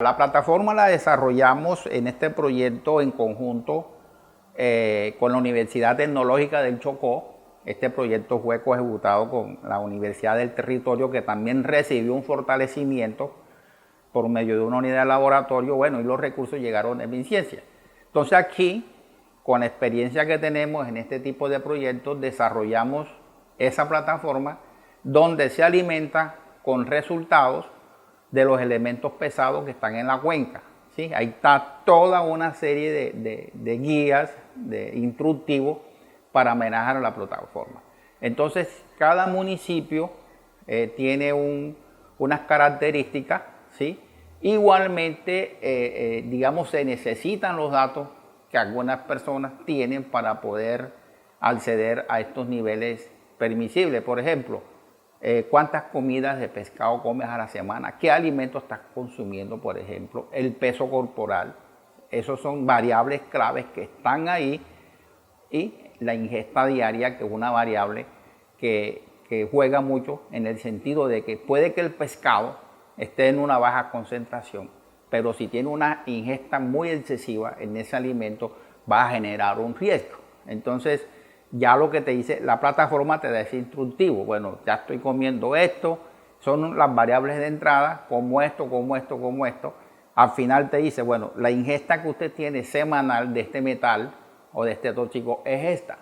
La plataforma la desarrollamos en este proyecto en conjunto con la Universidad Tecnológica del Chocó. Este proyecto fue coejecutado con la Universidad del Territorio, que también recibió un fortalecimiento por medio de una unidad de laboratorio, bueno, y los recursos llegaron de MinCiencia. Entonces aquí, con la experiencia que tenemos en este tipo de proyectos, desarrollamos esa plataforma donde se alimenta con resultados de los elementos pesados que están en la cuenca. ¿Sí? Ahí está toda una serie de guías, de instructivos para manejar la plataforma. Entonces, cada municipio tiene unas características, ¿sí? Igualmente, digamos, se necesitan los datos que algunas personas tienen para poder acceder a estos niveles permisibles. Por ejemplo, cuántas comidas de pescado comes a la semana, qué alimentos estás consumiendo, por ejemplo, el peso corporal. Esos son variables claves que están ahí, y la ingesta diaria, que es una variable que juega mucho en el sentido de que puede que el pescado esté en una baja concentración, pero si tiene una ingesta muy excesiva en ese alimento va a generar un riesgo. Entonces, ya lo que te dice la plataforma te da ese instructivo. Bueno, ya estoy comiendo esto, son las variables de entrada, como esto, como esto, como esto. Al final te dice, bueno, la ingesta que usted tiene semanal de este metal o de este tóxico es esta.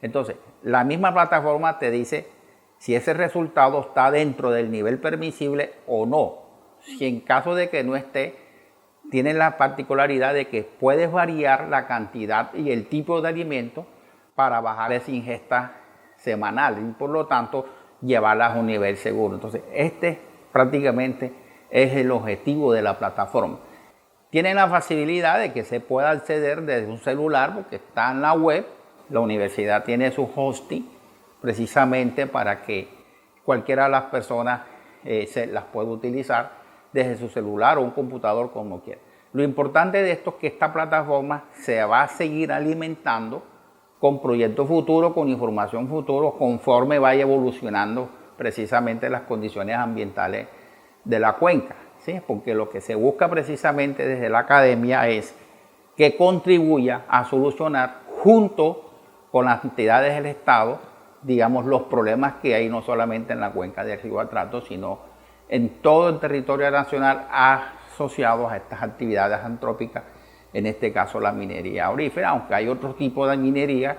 Entonces, la misma plataforma te dice si ese resultado está dentro del nivel permisible o no. Si en caso de que no esté, tiene la particularidad de que puedes variar la cantidad y el tipo de alimento para bajar esa ingesta semanal y por lo tanto llevarla a un nivel seguro. Entonces, este prácticamente es el objetivo de la plataforma. Tiene la facilidad de que se pueda acceder desde un celular porque está en la web. La universidad tiene su hosting precisamente para que cualquiera de las personas se las pueda utilizar desde su celular o un computador como quiera. Lo importante de esto es que esta plataforma se va a seguir alimentando con proyectos futuros, con información futura, conforme vaya evolucionando precisamente las condiciones ambientales de la cuenca, ¿sí? Porque lo que se busca precisamente desde la academia es que contribuya a solucionar junto con las entidades del Estado, digamos, los problemas que hay no solamente en la cuenca del río Atrato, sino en todo el territorio nacional asociados a estas actividades antrópicas, en este caso la minería aurífera, aunque hay otro tipo de minería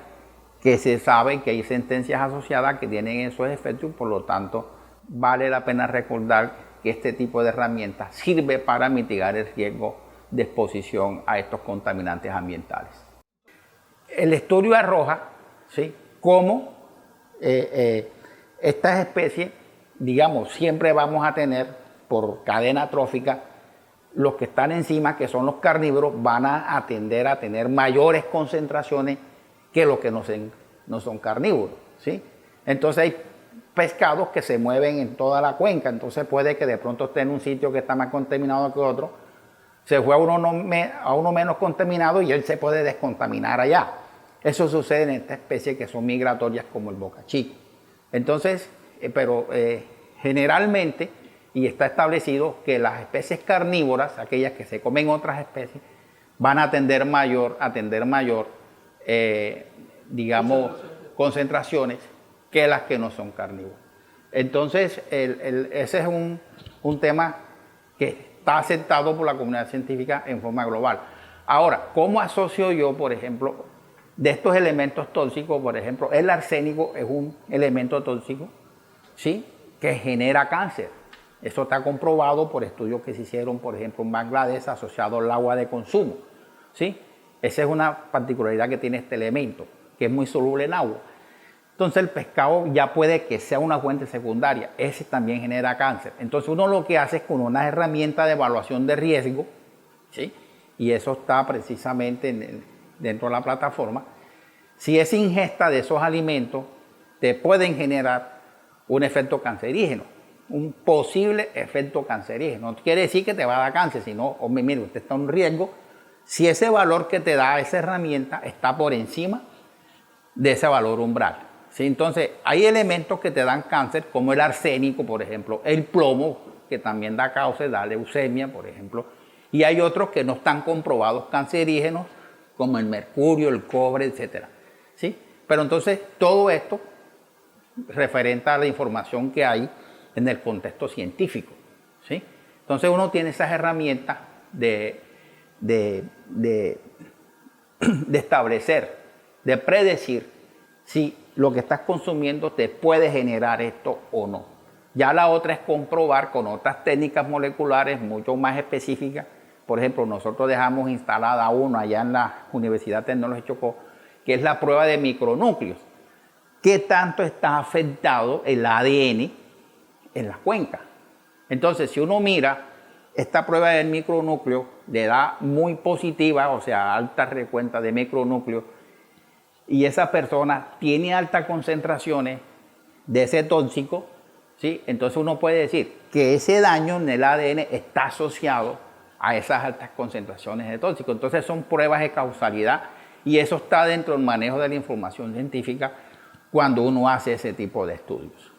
que se sabe que hay sentencias asociadas que tienen esos efectos, por lo tanto vale la pena recordar que este tipo de herramientas sirve para mitigar el riesgo de exposición a estos contaminantes ambientales. El estudio arroja, ¿sí?, cómo estas especies, digamos, siempre vamos a tener por cadena trófica, los que están encima, que son los carnívoros, van a tender a tener mayores concentraciones que los que no son carnívoros, ¿sí? Entonces hay pescados que se mueven en toda la cuenca, entonces puede que de pronto esté en un sitio que está más contaminado que otro, se fue a uno menos contaminado y él se puede descontaminar allá. Eso sucede en estas especies que son migratorias como el bocachico. Entonces, generalmente, y está establecido que las especies carnívoras, aquellas que se comen otras especies, van a tener mayor, digamos, concentraciones que las que no son carnívoras. Entonces, ese es un tema que está aceptado por la comunidad científica en forma global. Ahora, ¿cómo asocio yo, por ejemplo, de estos elementos tóxicos? Por ejemplo, el arsénico es un elemento tóxico, ¿sí?, que genera cáncer. Eso está comprobado por estudios que se hicieron, por ejemplo, en Bangladesh, asociado al agua de consumo, ¿sí? Esa es una particularidad que tiene este elemento, que es muy soluble en agua. Entonces el pescado ya puede que sea una fuente secundaria, ese también genera cáncer. Entonces uno lo que hace es con una herramienta de evaluación de riesgo, ¿sí?, y eso está precisamente dentro de la plataforma. Si esa ingesta de esos alimentos te pueden generar un efecto cancerígeno, un posible efecto cancerígeno. No quiere decir que te va a dar cáncer, sino, hombre, mire, usted está en riesgo si ese valor que te da esa herramienta está por encima de ese valor umbral, ¿sí? Entonces, hay elementos que te dan cáncer, como el arsénico, por ejemplo, el plomo, que también da causa, da leucemia, por ejemplo, Y hay otros que no están comprobados cancerígenos, como el mercurio, el cobre, etc. ¿Sí? Pero entonces todo esto referente a la información que hay en el contexto científico. ¿Sí? Entonces uno tiene esas herramientas de establecer, de predecir si lo que estás consumiendo te puede generar esto o no. Ya la otra es comprobar con otras técnicas moleculares mucho más específicas. Por ejemplo, nosotros dejamos instalada una allá en la Universidad Tecnológica de Chocó, que es la prueba de micronúcleos. ¿Qué tanto está afectado el ADN en las cuencas? Entonces, si uno mira esta prueba del micronúcleo, le da muy positiva, o sea, alta recuenta de micronúcleos, y esa persona tiene altas concentraciones de ese tóxico, ¿sí? Entonces uno puede decir que ese daño en el ADN está asociado a esas altas concentraciones de tóxico. Entonces son pruebas de causalidad y eso está dentro del manejo de la información científica cuando uno hace ese tipo de estudios.